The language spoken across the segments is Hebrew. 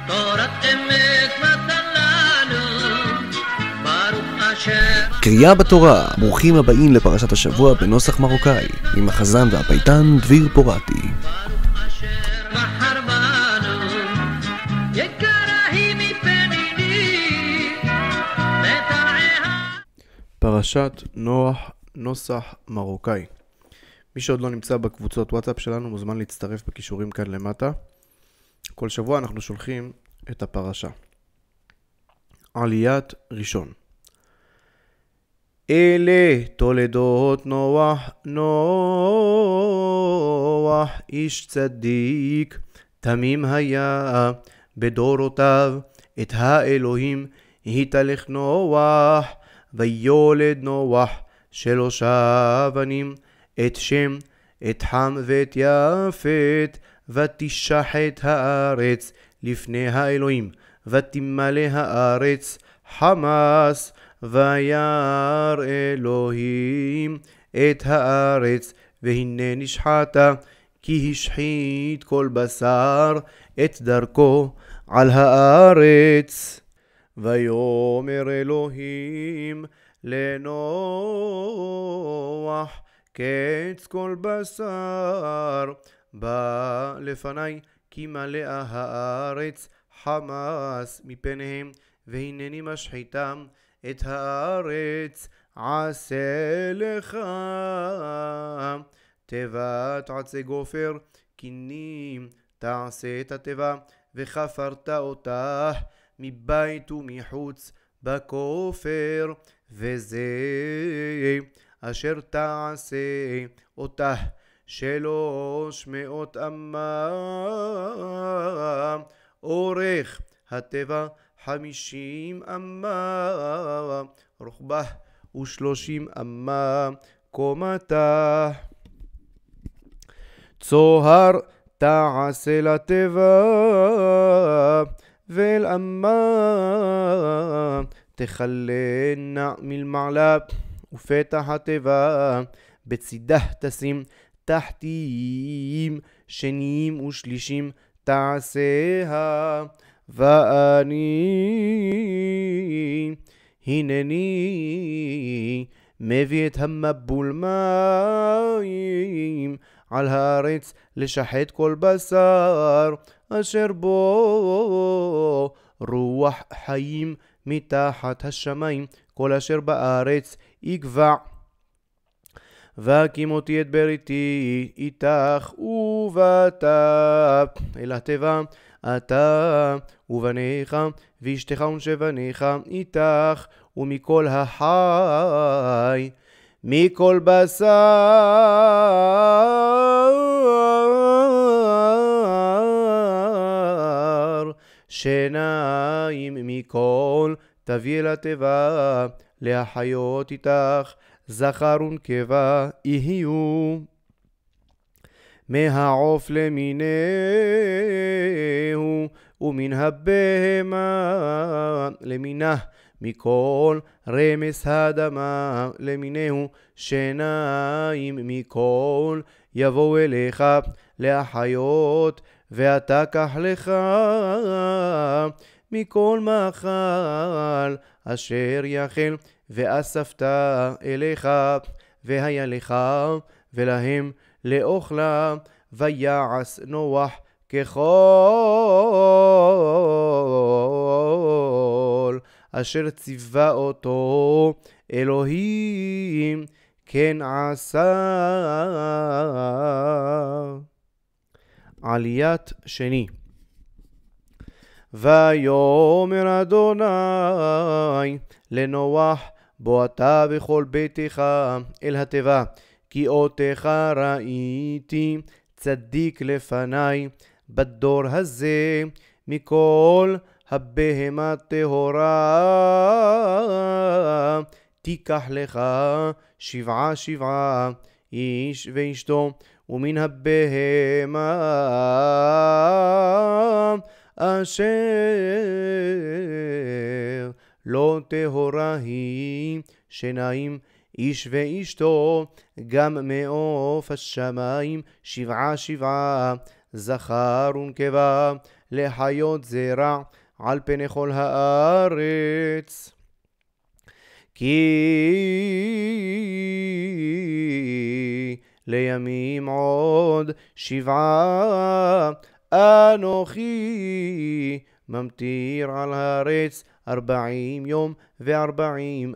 תורת אמת נתן לנו, ברוך אשר. קריאה בתורה, ברוכים הבאים לפרשת השבוע בנוסח מרוקאי, עם החזן והפייטן דביר פורטי. ברוך אשר בחר בנו, יקרה היא מפניני, ותראה. פרשת נוח, נוסח מרוקאי. מי שעוד לא נמצא בקבוצות וואטסאפ שלנו מוזמן להצטרף בכישורים כאן למטה. כל שבוע אנחנו שולחים את הפרשה. עליית ראשון. אלה תולדות נוח, נוח איש צדיק, תמים היה בדורותיו, את האלוהים התהלך נוח, ויולד נוח 3 בנים, את שם, את חם ואת יפת, ותשחט הארץ לפני האלוהים, ותמלא הארץ חמס, וירא אלוהים את הארץ, והנה נשחטה, כי השחית כל בשר את דרכו על הארץ. ויאמר אלוהים לנוח, קץ כל בשר בא לפני, כי מלאה הארץ חמס מפניהם, והנני משחיתם את הארץ. עשה לך תיבת עצי גופר, קינים תעשה את התיבה, וחפרת אותה מבית ומחוץ בכופר, וזה אשר תעשה אותה 300 אמה, אורך התיבה 50 אמה, רוחבה 30 אמה, קומתה. צוהר תעשה לתיבה, ואל אמה תכלנה מלמעלה, ופתח התיבה בצידה תשים תחתיים, שניים ושלישים תעשה. ואני הנני מביא את המבול מים על הארץ, לשחט כל בשר אשר בו רוח חיים מתחת השמיים, כל אשר בארץ יגבע. והקים אותי את בריתי איתך ובאת אל התיבה, אתה ובניך ואשתך ושבניך איתך, ומכל החי מכל בשר שניים מכל תביא אל התיבה, להחיות איתך זכר ונקבה יהיו. מהעוף למינהו, ומן הבהמה למינה, מכל רמס האדמה למינהו, שניים מכל יבואו אליך להחיות, ואתה קח לך מכל מאכל אשר יאכל, ואספת אליך, והיה לך ולהם לאוכלה. ויעש נוח ככל אשר ציווה אותו אלוהים, כן עשה. עליית שני. ויאמר אדוני לנוח, בוא אתה בכל ביתך אל התיבה, כי אותך ראיתי צדיק לפני בדור הזה, מכל הבהמה טהורה תיקח לך 7 איש ואשתו, ומן הבהמה אשר לא טהורה היא 2 איש ואשתו, גם מעוף השמיים 7 זכר ונקבה, לחיות זרע על פני כל הארץ. כי לימים עוד 7 אנוכי ממטיר על הארץ 40 יום ו40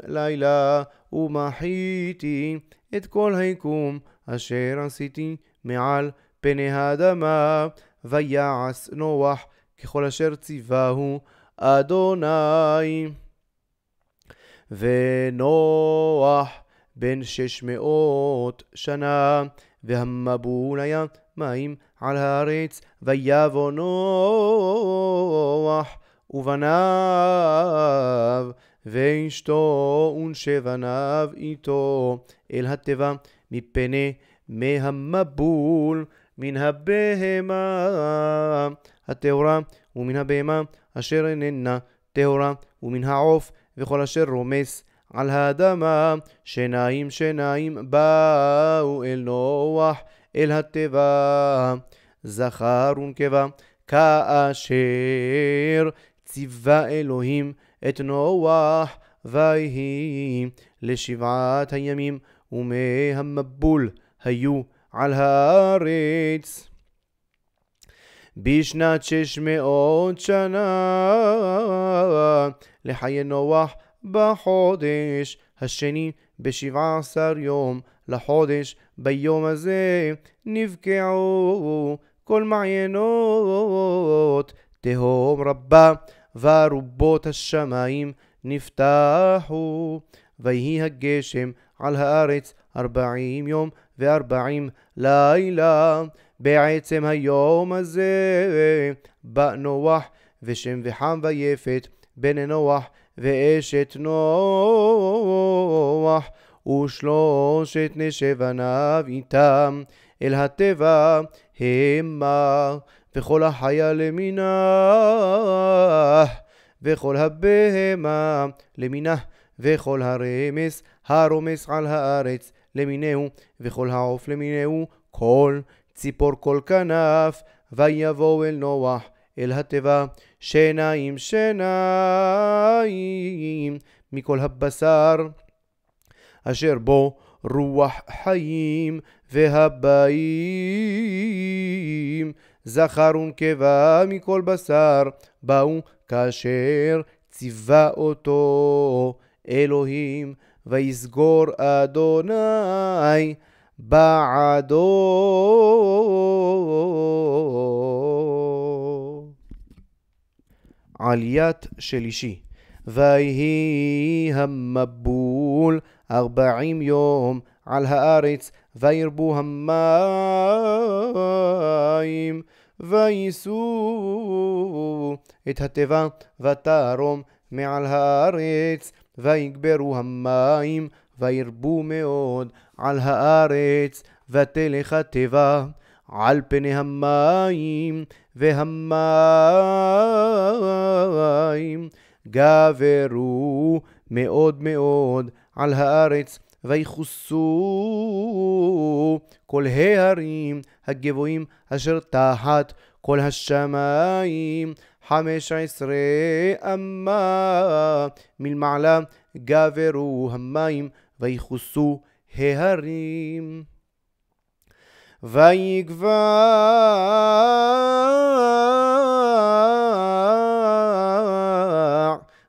לילה, ומחיתי את כל היקום אשר עשיתי מעל פני האדמה. ויעש נוח ככל אשר ציווהו אדוני. ונוח בן 600 שנה, והמבול היה מים על הארץ. ויבוא נוח ובניו ואשתו ושבניו איתו אל התיבה מפני מי המבול, מן הבהמה הטהורה ומן הבהמה אשר איננה טהורה, ומן העוף וכל אשר רומס על האדמה. שניים באו אל נוח אל התיבה, זכר ונקבה, כאשר ציווה אלוהים את נוח. ויהי ל7 הימים ומי המבול היו על הארץ. בשנת 600 שנה לחיי נוח, בחודש השני ב17 יום לחודש, ביום הזה נבקעו כל מעיינות תהום רבה, וארובות השמיים נפתחו. ויהי הגשם על הארץ 40 יום ו40 לילה. בעצם היום הזה בא נוח ושם וחם ויפת בן נוח ואשת נוח ושלושת נשי בניו איתם אל התיבה המה, וכל החיה למינה וכל הבהמה למינה, וכל הרמס הרומס על הארץ למינהו, וכל העוף למינהו, כל ציפור כל כנף. ויבואו אל נוח אל התיבה שניים מכל הבשר אשר בו רוח חיים, והבאים זכר ונקבה מכל בשר באו כאשר ציווה אותו אלוהים. ויסגור אדוני בעדו. עליית שלישי. ויהי המבול 40 יום על הארץ, וירבו המים, וייסו את התיבה ותערום מעל הארץ, ויגברו המים, וירבו מאוד על הארץ, ותלך התיבה על פני המים, והמים גברו מאוד מאוד על הארץ, ויחוסו כל ההרים הגבוהים אשר תחת כל השמיים 15 אמה מלמעלה. גברו המים ויחוסו ההרים. ויגבע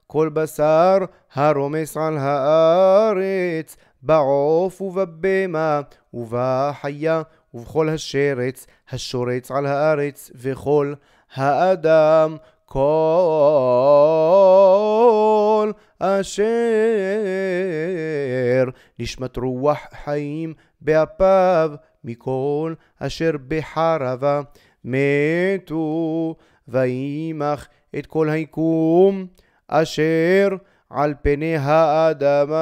כל בשר הרומס על הארץ, בעוף ובבהמה ובחיה ובכל השרץ השורץ על הארץ, וכל האדם, כל אשר נשמת רוח חיים באפיו, מכל אשר בחרבה מתו. וימח את כל היקום אשר על פני האדמה,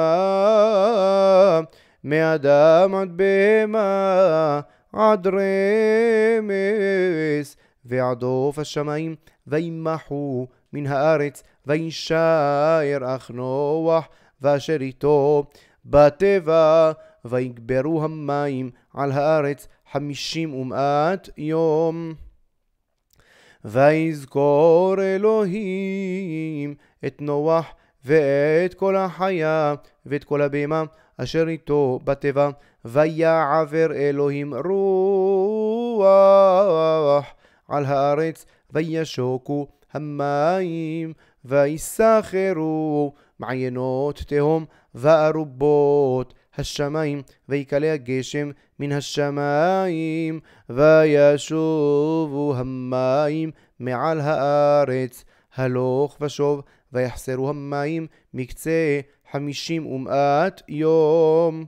מאדם עד בהמה עד רמס ועד עוף השמיים, וימחו מן הארץ. וישאר אח נוח ואשר איתו בתיבה, ויגברו המים על הארץ 50 יום. ויזכור אלוהים את נוח ואת כל החיה ואת כל הבהמה אשר איתו בטבע, ויעבר אלוהים רוח על הארץ, וישוקו המים, ויסחרו מעיינות תהום, וארובות השמיים, ויקלה הגשם מן השמיים, וישובו המים מעל הארץ הלוך ושוב, ויחסרו המים מקצה 50 יום.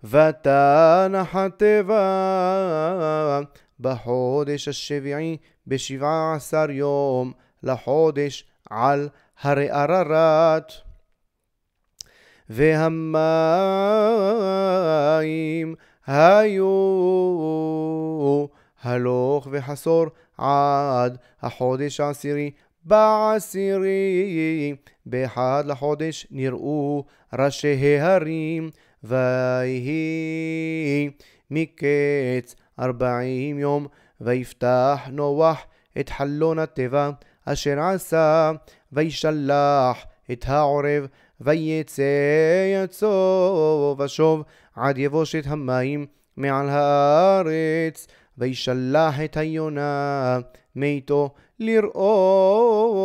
ותנח הטבע בחודש השביעי ב17 יום לחודש על הרי עררת, והמים היו הלוך וחסור עד החודש העשירי. בעשירי באחד לחודש נראו ראשי ההרים, ויהי מקץ 40 יום, ויפתח נוח את חלון הטבע אשר עשה, וישלח את העורב, ויצא יצוא ושוב עד יבושת המים מעל הארץ, וישלח את היונה מאיתו לראות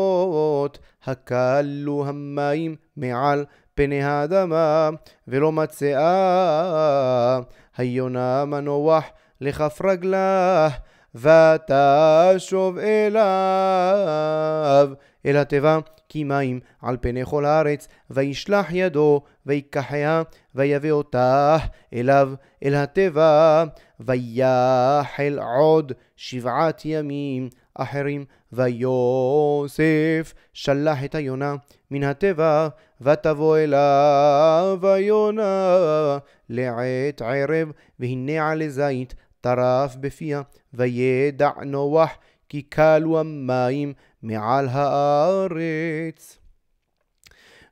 הקלו המים מעל פני האדמה, ולא מצאה היונה מנוח לכף רגלה, ותשוב אליו אל הטבע כי מים על פני כל הארץ, וישלח ידו ויקחיה, ויביא אותה אליו אל הטבע, ויחל עוד 7 ימים אחרים. ויוסף שלח את היונה מן הטבע, ותבוא אליו היונה לעת ערב, והנה עלי זית טרף בפיה, וידע נוח כי קלו המים מעל הארץ.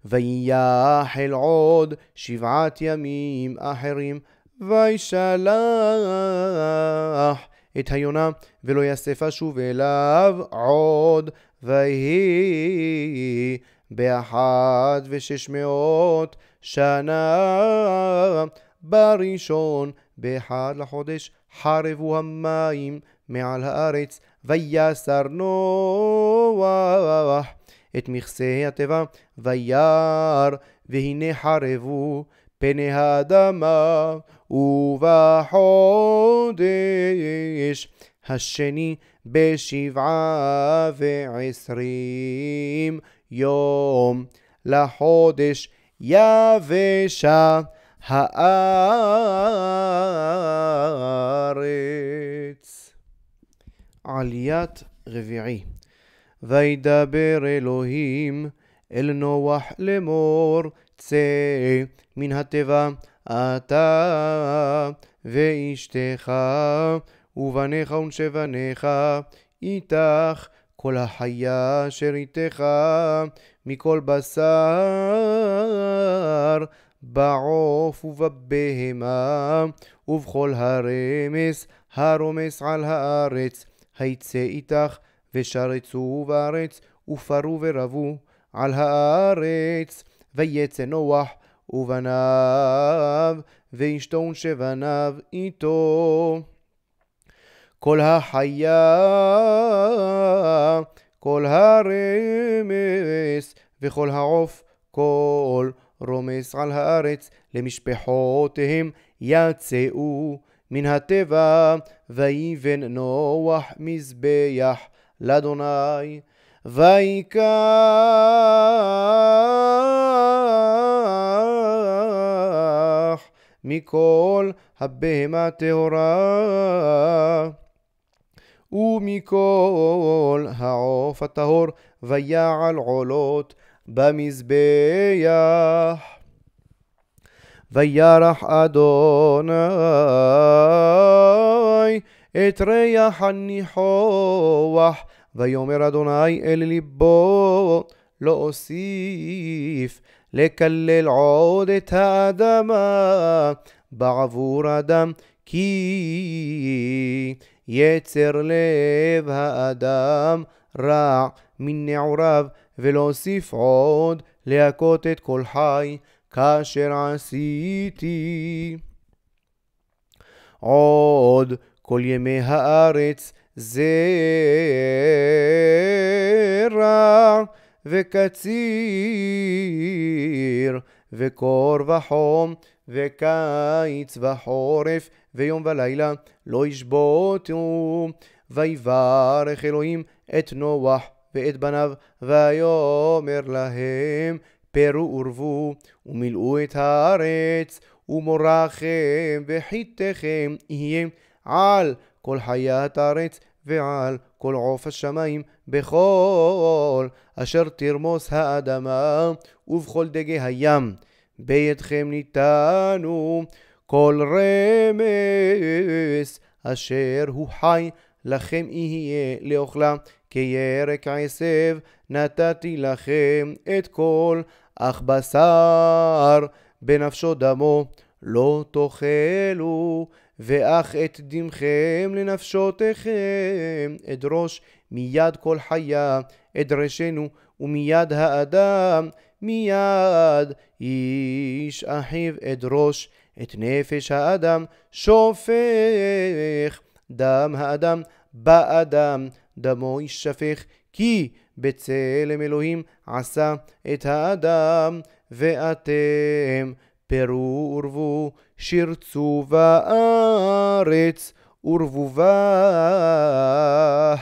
ויחל עוד 7 ימים אחרים, וישלח את היונה, ולא יסף שוב אליו עוד. ויהי ב1,600 שנה בראשון באחד לחודש חרבו המים מעל הארץ, ויסר נוח את מכסה הטבע, וירא והנה חרבו פני האדמה. ובחודש השני ב27 יום לחודש יבשה הארץ. עליית רביעי. וידבר אלוהים אל נוח לאמור, צא מן הטבע אתה ואשתך ובניך ונשי בניך איתך, כל החיה אשר איתך מכל בשר, בעוף ובבהמה ובכל הרמס הרומס על הארץ, היצא איתך, ושרצו בארץ ופרו ורבו על הארץ. ויצא נוח ובניו ואשתו ונשי בניו איתו, כל החיה, כל הרמס וכל העוף, כל רומס על הארץ, למשפחותיהם יצאו מן הטבע. ויבן נוח מזבח לאדוני, ויקח מכל הבהמה טהורה ומכל העוף הטהור, ויעל עולות במזבח. וירח אדוני את ריח הניחוח, ויאמר אדוני אל ליבו, לא אוסיף לקלל עוד את האדמה בעבור אדם, כי יצר לב האדם רע מנעוריו, ולהוסיף עוד להכות את כל חי כאשר עשיתי. עוד כל ימי הארץ זרע וקציר וקור וחום וקיץ וחורף ויום ולילה לא ישבותו. ויברך אלוהים את נוח ואת בניו ויאמר להם פרו ורבו ומילאו את הארץ, ומורכם וחיתכם יהיה על כל חיית הארץ ועל כל עוף השמיים בכל אשר תרמוס האדמה ובכל דגי הים. בידכם ניתנו כל רמס אשר הוא חי לכם יהיה לאוכלה, כירק עשב נתתי לכם את כל, אך בשר בנפשו דמו לא תאכלו, ואך את דמכם לנפשותיכם אדרוש מיד כל חיה אדרשנו, ומיד האדם מיד איש אחיו אדרוש. את נפש האדם שופך דם האדם באדם דמו ישפך, כי בצלם אלוהים עשה את האדם. ואתם פרו ורבו שרצו בארץ ורבו בה.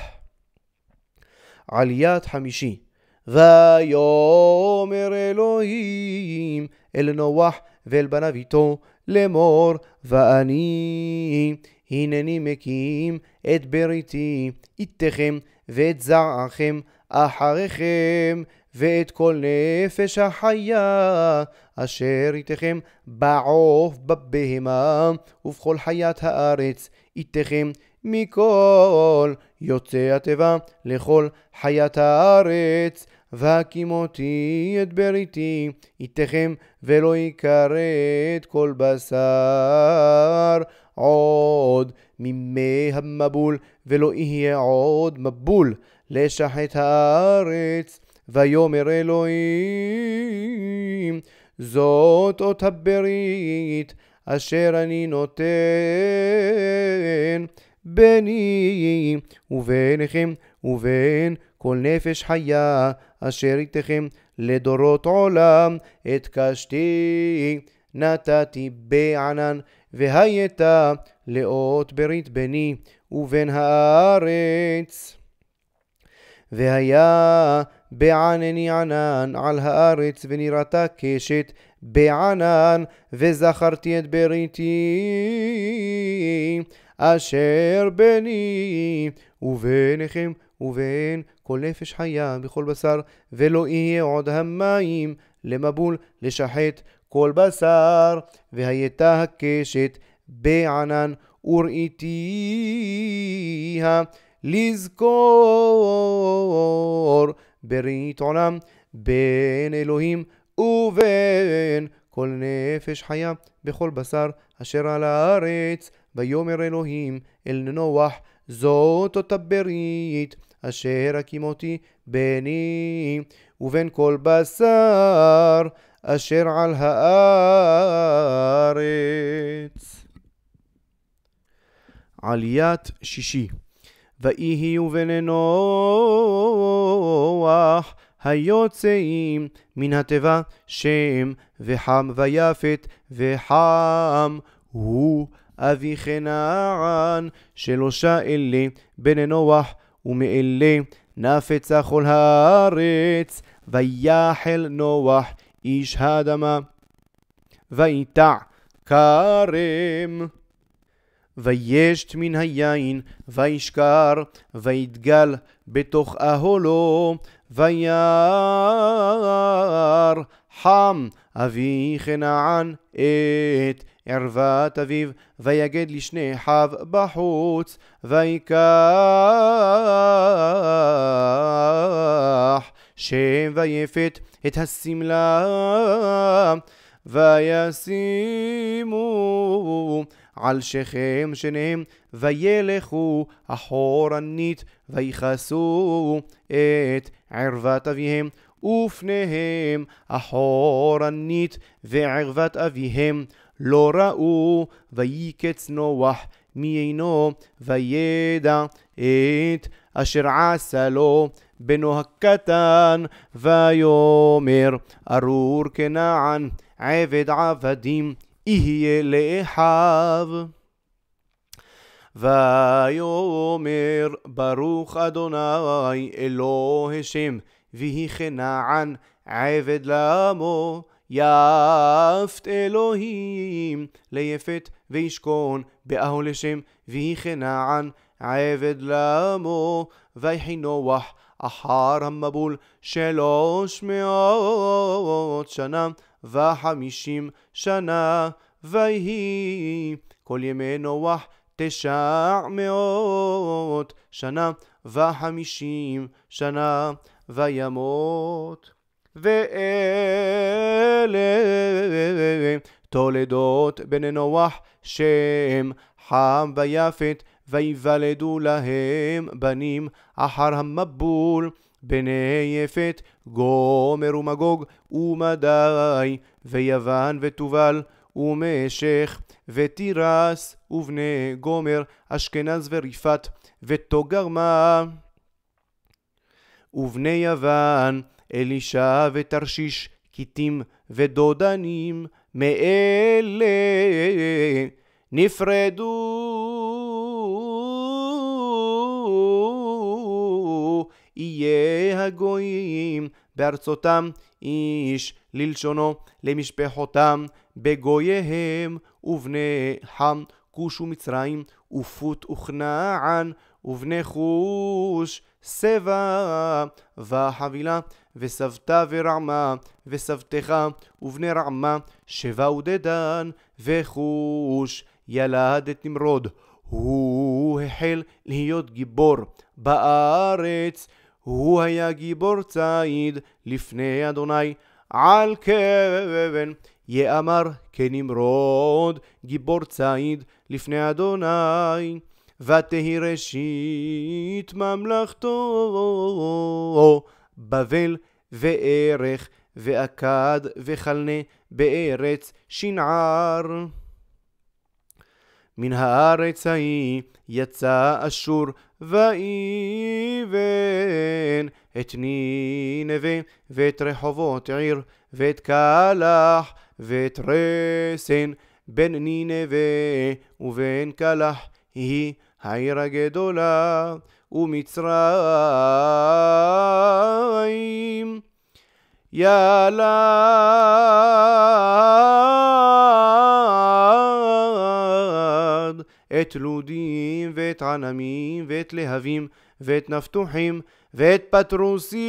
עליית חמישי. ויאמר אלוהים אל נוח ואל בניו איתו לאמור, ואני הנני מקים את בריתי איתכם ואת זרעכם אחריכם ואת כל נפש החיה אשר איתכם בעוף בבהמה ובכל חיית הארץ איתכם, מכל יוצא התיבה לכל חיית הארץ. והקימותי את בריתי איתכם ולא יכרת כל בשר עוד ממי המבול, ולא יהיה עוד מבול לשחט הארץ. ויאמר אלוהים זאת אות הברית אשר אני נותן ביני וביניכם ובין כל נפש חיה אשר איתכם לדורות עולם. את קשתי נתתי בענן, והייתה לאות ברית ביני ובין הארץ. והיה בענני ענן על הארץ, ונראתה קשת בענן, וזכרתי את בריתי אשר ביני וביניכם ובין כל נפש חיה בכל בשר, ולא יהיה עוד המים למבול לשחט כל בשר. והייתה הקשת בענן וראיתיה לזכור ברית עולם בין אלוהים ובין כל נפש חיה בכל בשר אשר על הארץ. ויאמר אלוהים אל נוח זאת אותה ברית אשר הקימותי ביני ובין כל בשר אשר על הארץ. עליית שישי. ויהיו בני נוח היוצאים מן התיבה שם וחם ויפת, וחם הוא אבי כנען. שלושה אלה בני נוח, ומאלה נפצה כל הארץ. ויחל נוח איש האדמה ויטע כרם, וישת מן היין וישכר, ויתגל בתוך אהלו. וירא חם אבי כנען את ערוות אביו, ויגד לשני אחיו בחוץ. ויקח שם ויפת את השמלה, וישימו על שכם שניהם, וילכו אחורנית, ויכסו את ערוות אביהם, ופניהם אחורנית, וערוות אביהם לא ראו, ויקץ נוח מעינו, וידע את אשר עשה לו בנו הקטן, ויאמר ארור כנען עבד עבדים יהיה לאחיו. ויאמר ברוך אדוני אלוהי שם, ויהי כנען עבד לעמו, יפת אלוהים ליפת וישכון באהל לשם, ויהי כנען עבד לעמו. ויחי נוח אחר המבול 300 שנה ו50 שנה, ויהי כל ימי נוח 900 שנה ו50 שנה, וימות. ואלה תולדות בני נוח, שם, חם ויפת, ויוולדו להם בנים אחר המבול, בני יפת, גומר ומגוג ומדי, ויוון ותובל ומשך ותירס, ובני גומר אשכנז וריפת ותוגרמה, ובני יוון אלישע ותרשיש, קיטים ודודנים, מאלה נפרדו יהיה הגויים בארצותם, איש ללשונו למשפחותם בגוייהם, ובני חם כוש ומצרים ופוט וכנען, ובני חוש סבא וחבילה וסבתה ורעמה וסבתך, ובני רעמה שבע ודדן, וחוש ילד את נמרוד, הוא החל להיות גיבור בארץ, הוא היה גיבור ציד לפני אדוני, על כן יאמר כנמרוד גיבור ציד לפני אדוני. ותהי ראשית ממלכתו בבל וערך ואכד וחלנה בארץ שנער. מן הארץ ההיא יצא אשור ואיבן את נינווה ואת רחובות עיר ואת קלח ואת רסן, בין נינווה ובין קלח היא העיר הגדולה, ומצרים ילד את לודים ואת ענמים ואת להבים ואת נפתוחים ואת פטרוסים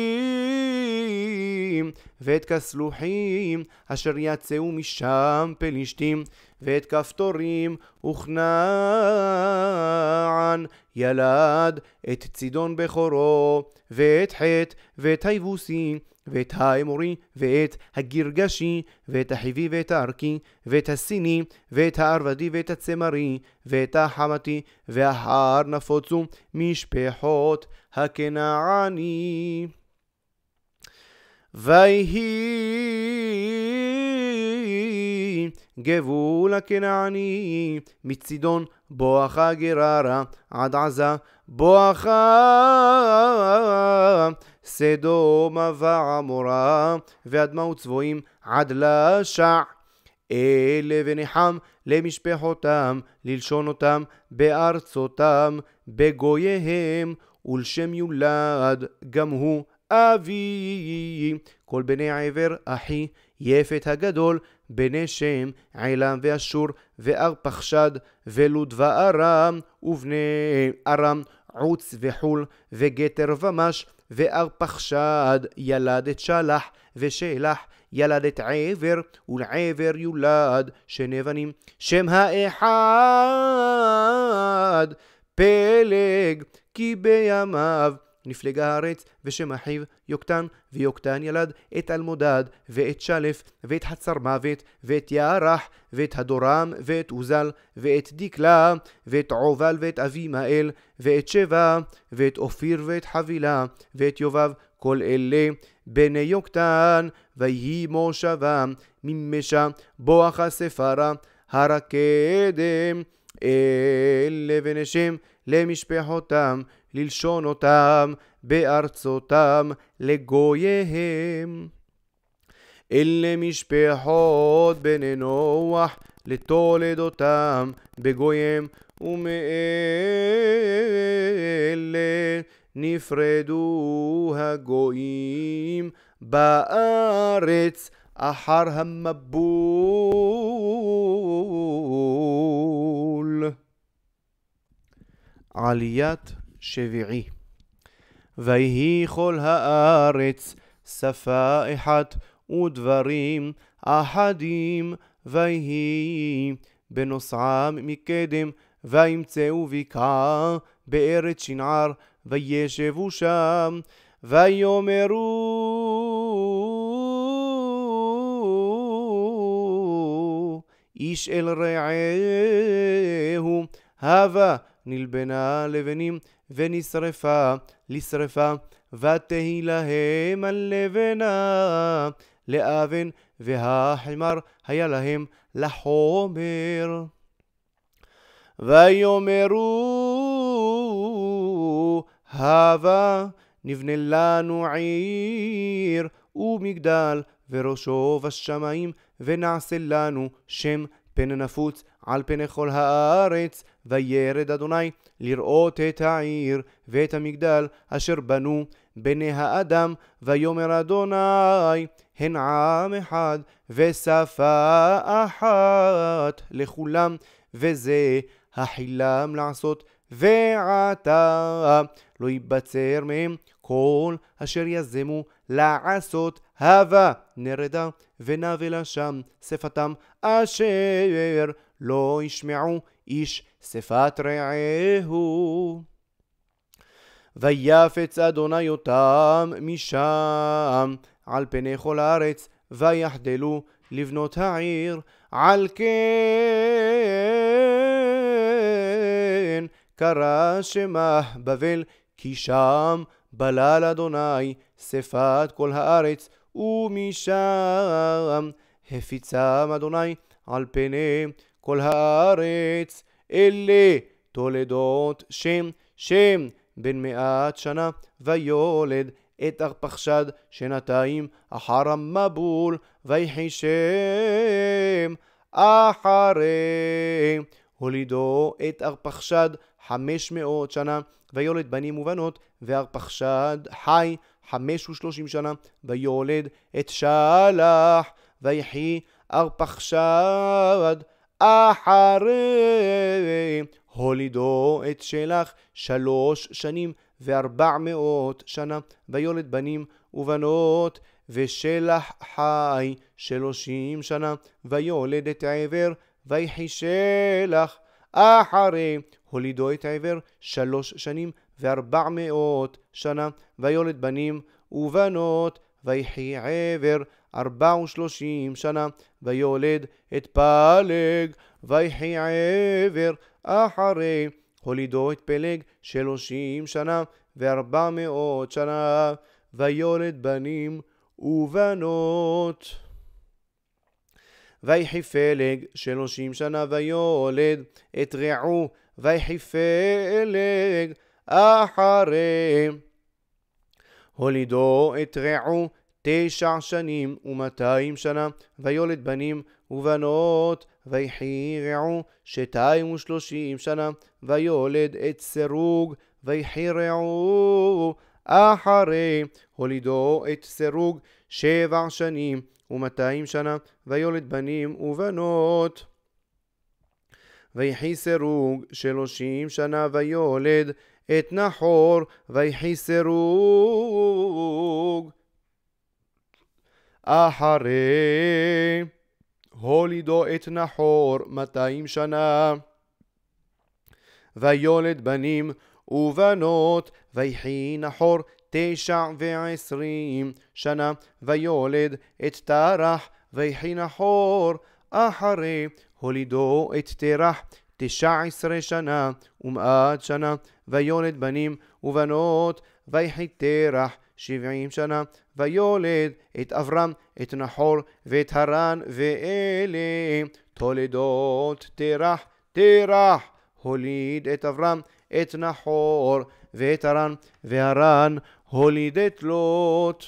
ואת כסלוחים, אשר יצאו משם פלישתים, ואת כפתורים וכנען ילד את צידון בכורו, ואת חט ואת היבוסי ואת האמורי ואת הגרגשי ואת החיבי ואת הארקי ואת הסיני ואת הערבדי ואת הצמרי ואת החמתי, וההר נפוצו משפחות הכנעני. ויהי גבול הכנעני מצידון בואכה גררה עד עזה, בואכה סדום ועמורה ואדמה וצבועים עד לשע. אלה ונחם למשפחותם ללשונותם בארצותם בגוייהם, ולשם יולד גם הוא אבי. כל בני עבר אחי יפת הגדול, בני שם עילם ואשור וארפחשד ולוד וארם, ובני ארם עוץ וחול וגתר ומש, וארפחשד ילד את שלח, ושלח ילד את עבר, ולעבר יולד שני בנים. שם האחד פלג, כי בימיו נפלגה הארץ, ושם אחיו יוקטן, ויוקטן ילד את אלמודד, ואת שלף, ואת חצר מוות, ואת יערח, ואת הדורם, ואת עוזל, ואת דיקלה, ואת עובל, ואת אבימאל, ואת שבע, ואת אופיר, ואת חבילה, ואת יובב, כל אלה בני יוקטן, ויהי מושבם ממשה בואכה ספרה, הר הקדם, אלה בני שם למשפחותם, ללשונותם, בארצותם, לגוייהם. אלה משפחות בני נוח, לתולדותם, בגויים, ומאלה נפרדו הגויים בארץ אחר המבול. עליית שביעי. ויהי כל הארץ שפה אחת ודברים אחדים, ויהי בנוסעם מקדם, וימצאו בקעה בארץ שנער, וישבו שם, ויאמרו איש אל רעהו, הבה נלבנה לבנים, ונשרפה לשרפה, ותהי להם הלבנה לאבן, והחמר היה להם לחומר. ויאמרו הבה נבנה לנו עיר ומגדל, וראשו בשמיים, ונעשה לנו שם פן נפוץ על פני כל הארץ. וירד אדוני לראות את העיר ואת המגדל אשר בנו בני האדם. ויאמר אדוני הן עם אחד ושפה אחת לכולם, וזה החילם לעשות, ועתה לא ייבצר מהם כל אשר יזמו לעשות. הבה נרדה ונבלה שם שפתם, אשר לא ישמעו איש שפת רעהו. ויפץ אדוני אותם משם על פני כל הארץ, ויחדלו לבנות העיר. על כן קרא שמה בבל, כי שם בלל אדוני שפת כל הארץ, ומשם הפיצם אדוני על פני כל הארץ. אלה תולדות שם. שם בן 100 שנה, ויולד את ארפחשד שנתיים אחר המבול. ויחי שם אחרי הולידו את ארפחשד 500 שנה, ויולד בנים ובנות. וארפחשד חי 35 שנה, ויולד את שלח. ויחי ארפחשד אחרי הולידו את שלח 3 שנים ו400 שנה, ויולד בנים ובנות. ושלח חי 30 שנה, ויולד את עבר. ויחי שלח אחרי הולידו את עבר 3 שנים ו400 שנה, ויולד בנים ובנות. ויחי עבר 34 שנה, ויולד את פלג. ויחי עבר אחרי הולידו את פלג 30 שנה ו400 שנה, ויולד בנים ובנות. ויחי פלג 30 שנה, ויולד את רעו. ויחי פלג אחרי הולידו את רעו 9 שנים ו200 שנה, ויולד בנים ובנות. ויחי רעו 230 שנה, ויולד את סרוג. ויחי רעו אחרי הולידו את סרוג 7 שנים ו200 שנה, ויולד בנים ובנות. ויחי סרוג 30 שנה, ויולד את נחור. ויחי סרוג אחרי הולידו את נחור 200 שנה, ויולד בנים ובנות, ויחי נחור 29 שנה, ויולד את תרח, ויחי נחור אחרי הולידו את תרח 19 שנה ו100 שנה, ויולד בנים ובנות, ויחי תרח 70 שנה, ויולד את אברהם, את נחור ואת הרן, ואלה תולדות תרח. תרח הוליד את אברהם, את נחור ואת הרן, והרן הוליד את לוט.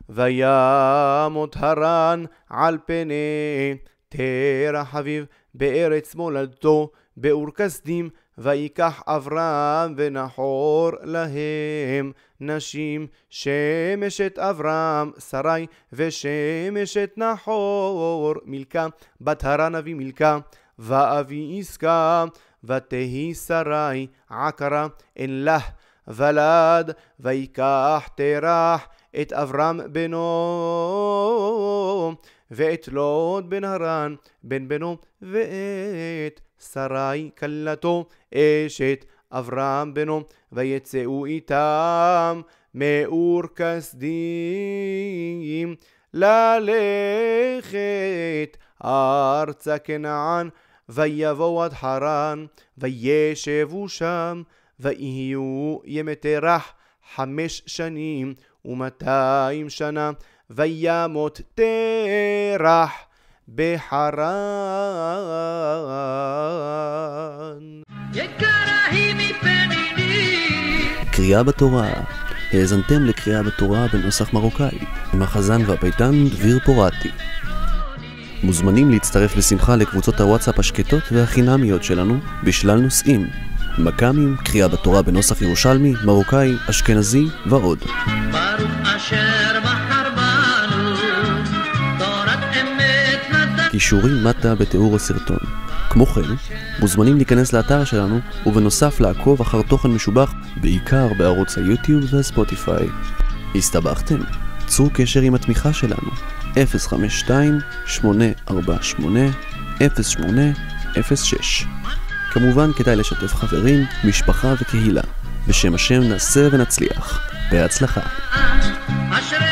וימות הרן על פני תרח אביו בארץ מולדתו באור כסדים, ויקח אברהם ונחור להם נשים, שמשת אברהם שרי, ושמשת נחור מילכה, בת הרן אבי מילכה, ואבי עסקה, ותהי שרי עקרה, אין לה ולד. ויקח תרח את אברהם בנו, ואת לוט בן הרן בן בנו, ואת שרי כלתו אשת אברהם בנו, ויצאו איתם מאור כסדים ללכת ארצה כנען, ויבואו עד חרן, וישבו שם, ויהיו ימי תרח 5 שנים ו200 שנה, וימות תרח בחרן. יקרה היא מפניני. קריאה בתורה. האזנתם לקריאה בתורה בנוסח מרוקאי, עם החזן והפייטן דביר פורטי. מוזמנים להצטרף לשמחה לקבוצות הוואטסאפ השקטות והחינמיות שלנו בשלל נושאים, מקאמים, קריאה בתורה בנוסח ירושלמי, מרוקאי, אשכנזי ועוד. ברוך אשר בחר בנו תורת אמת נתן. קישורים מטה בתיאור הסרטון. כמו כן, מוזמנים להיכנס לאתר שלנו, ובנוסף לעקוב אחר תוכן משובח, בעיקר בערוץ היוטיוב והספוטיפיי. הסתבכתם? צרו קשר עם התמיכה שלנו 052-848-0806. כמובן כדאי לשתף חברים, משפחה וקהילה. בשם השם נעשה ונצליח. בהצלחה. אשרי